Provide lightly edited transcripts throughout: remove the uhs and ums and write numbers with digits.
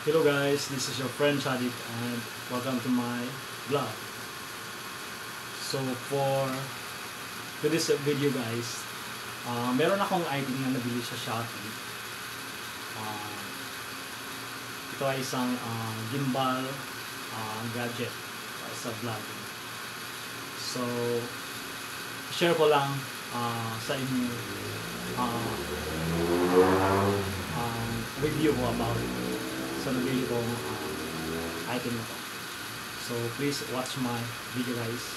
Hello guys, this is your friend Shadik and welcome to my vlog. So for today's video guys, meron akong item na nabili sa Shopee. Ito ay isang gimbal gadget sa vlogging. So share ko lang sa inyo review ko about sa nabili kong item na to. So please watch my video guys.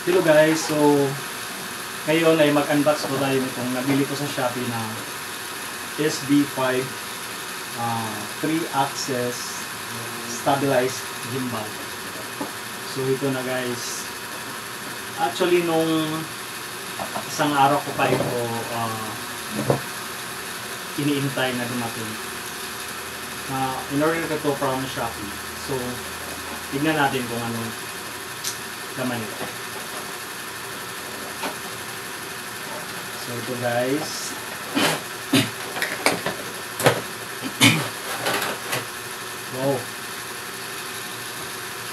Hello guys, so ngayon ay mag-unbox ko tayo nitong nabili ko sa Shopee na SB5 3-axis stabilized gimbal. So ito na guys. Actually nung isang araw ko pa ito iniintay na dumating. In-order ko ito from Shopee. So tignan natin kung ano laman ito. So ito guys. Wow.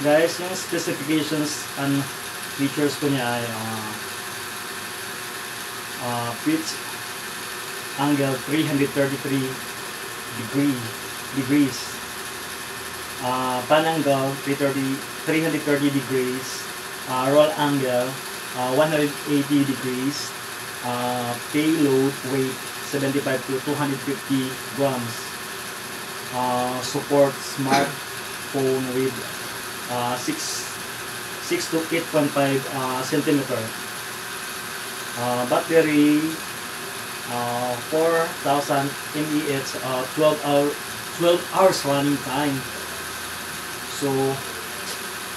Guys, yung specifications and features ko niya ay pitch angle 333 degrees. Pan angle 330 degrees. Roll angle 180 degrees. Payload weight 75 to 250 grams. Support smartphone with 6 to 8.5 centimeter. Battery 4,000 mAh, 12 hours running time. So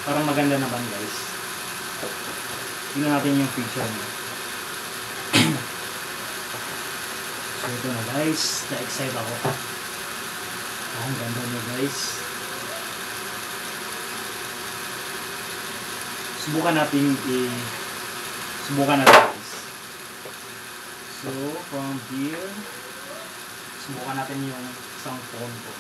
parang maganda naman guys. Tingnan natin yung feature niya. So ito na guys, na-excite ako. Ang ganda niya guys. Subukan natin guys. So from here, subukan natin yung isang phone ko.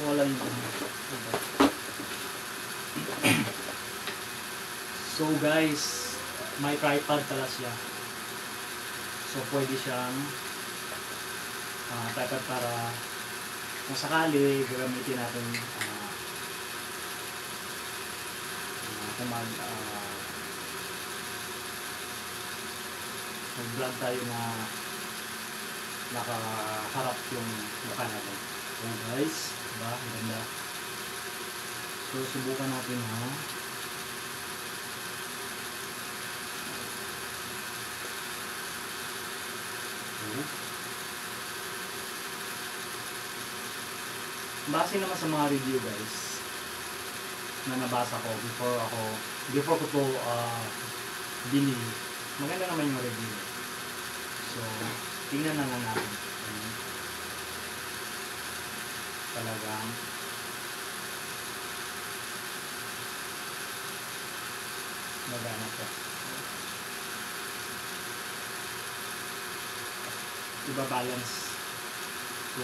Wala yung So guys, may tripod pala siya. So pwede siyang tripod para kung sakali gagamitin natin kung mag-vlog tayo na nakaharap yung mukha natin. So guys, diba? Ganda. So subukan natin ha. Base naman sa mga review guys na nabasa ko before ko to binili, maganda naman yung review. So tingnan na lang natin. Talagang magana to. Iba-balance. So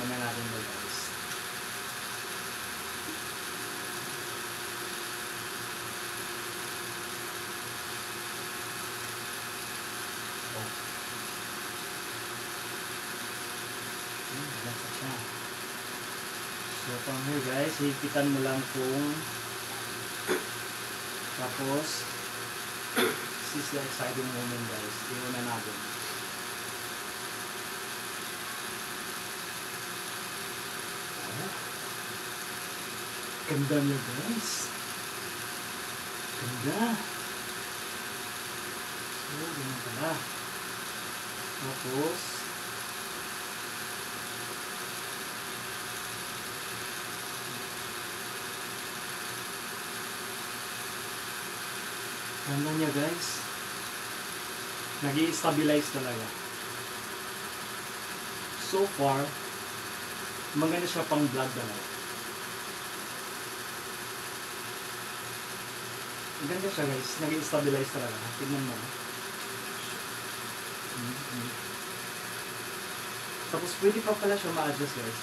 naman natin ito guys. So from here guys, hihipitan mo lang kung tapos this is the exciting moment guys. Iwan na natin. Ganda niya guys. Ganda. So, ganyan pala. Tapos, ganda niya guys. Nag-i-stabilize talaga. So far, maganda siya pang vlog talaga. Ganda siya guys. Nag-i-stabilize talaga. Tignan mo. Tapos pwede pa pala siya ma-adjust guys.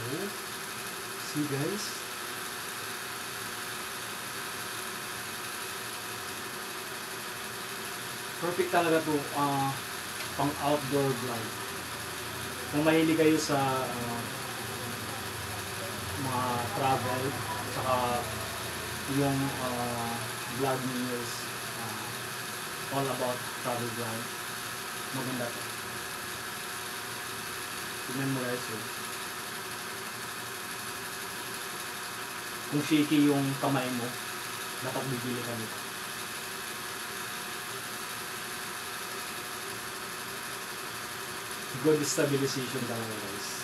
Oh. See guys. Perfect talaga to pang outdoor vlog. Kung mahilig kayo sa mga travel saka yung vlog niyo is all about travel vlog, maganda to. Tignan mo guys kung shaky yung kamay mo, dapat bibili ka nito. Good stabilization talaga guys.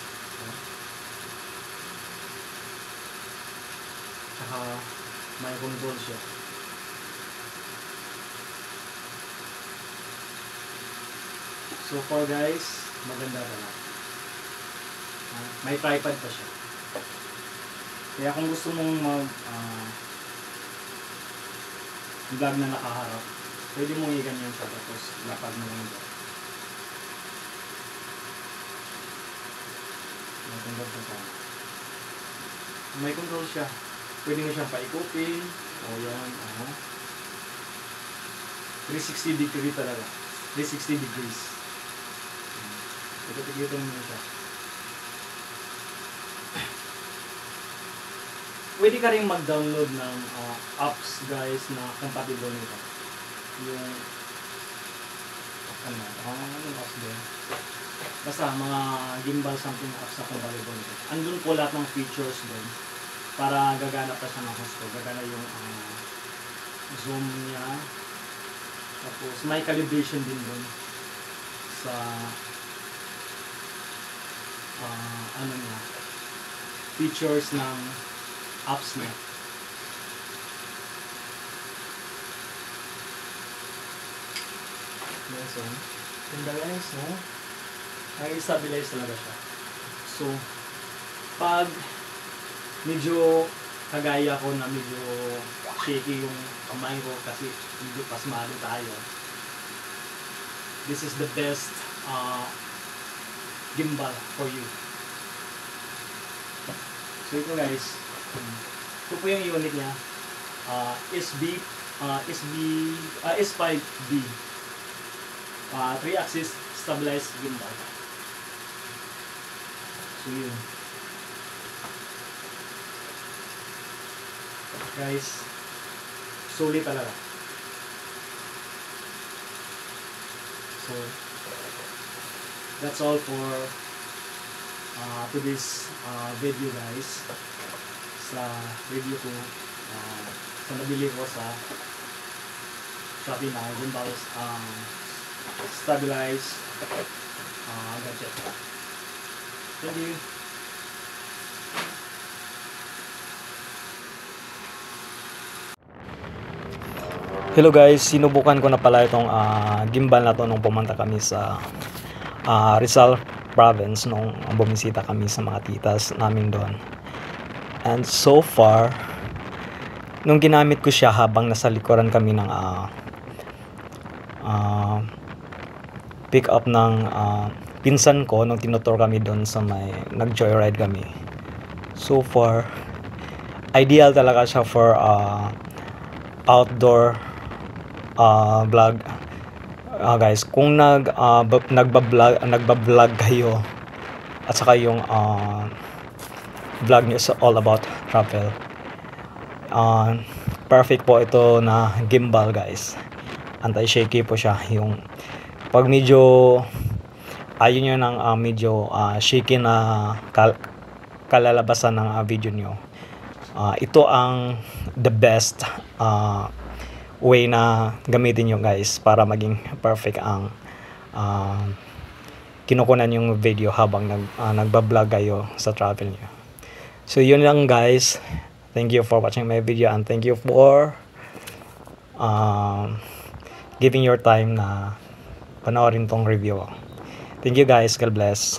Tsaka may control siya. So far guys, maganda talaga. May tripod pa siya. Kaya kung gusto mong vlog na nakaharap, pwede mong i-ganyan siya tapos lapad mo lang ito. May control siya. Pwede mo siyang paikupin. O yan. 360 degree talaga. 360 degrees. Ito-tigilin mo siya. Pwede ka rin mag-download ng apps guys na compatible nito. Yung anong apps din? Basta mga gimbal something apps na compatible nito. Andun po lahat ng features din para gagana pa siya ng gusto. Gagana yung zoom niya. Tapos may calibration din dun sa ano niya, features ng apps niya. Yes, ganda guys, no? Nag-stabilize talaga siya. So, pag medyo kagaya ko na medyo shaky yung kamay ko kasi medyo pasmado tayo, this is the best gimbal for you. So ito guys, ito po yung unit niya, S5B 3-axis stabilized gimbal. So yun guys, solid talaga. So that's all for today's video guys, sa review ko sa nabili ko sa Shopee na gimbal stabilized gadget. Thank you. Hello guys, sinubukan ko na pala itong gimbal na to nung pumunta kami sa Rizal Province nung bumisita kami sa mga titas namin doon. And so far, nung ginamit ko siya habang nasa likuran kami ng pick up ng pinsan ko nung tinutur kami doon sa may nag-joyride kami. So far, ideal talaga siya for outdoor vlog. Guys, kung nagba-vlog kayo at saka yung vlog niyo is all about travel, perfect po ito na gimbal guys. Anti-shaky po siya. Yung pag medyo ayun yun ang medyo shaky na kalalabasan ng video nyo. Ito ang the best way na gamitin nyo guys para maging perfect ang kinukunan yung video habang nagbablog kayo sa travel nyo. So yun lang guys, thank you for watching my video and thank you for giving your time na panoorin tong review. Thank you guys, God bless.